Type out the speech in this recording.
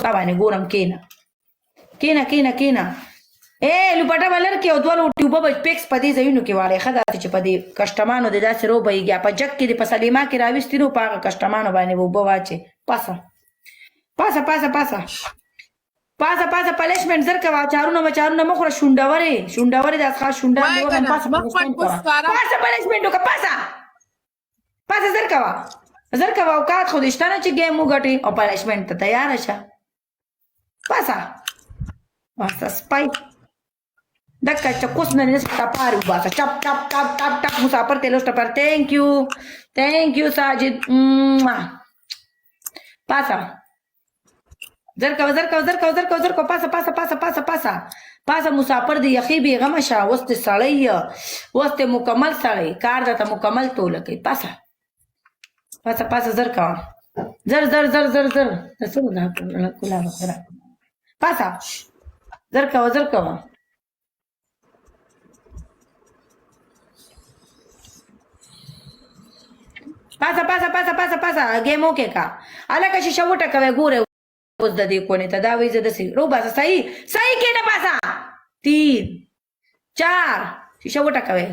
باندې ګورم کینا لوپټه ولر کې او دوه ټیوبه بچ پیکس پدې ځایونو کې واړې خدای چې پدې کسٹمانو د داسې رو بېګیا په جک کې د پسلیما کې راوستي نو پاګه کسٹمانو باندې وبو واچي پاسا پالشمنت زر کوا چارونه مخره شونډاورې د اسخا شونډا دی پاسا پالشمنت کا پاسا زر کوا اوقات خو دشتنه چې گیم وګټي او پالشمنت ته تیار شه پاسا سپای دکا چکوس نه نس تپارو باسا چپ مسافر تلوش ټپر تhank you ساجد پاسا زر کو پاسا مسافر دی یخی بی غمشا وسط سړی وسط مکمل سړی کار دته مکمل توله کوي پاسا زر کا زر رسول الله کلا وغیرہ پاسا زر کا پاسا گیمو کې کا الکه شیشه وټه کوي ګوره اوس د دې کونې ته دا وایي زه داسې رو باسه صحیح کې نه پاسا 3 4 شیشه وټه کوي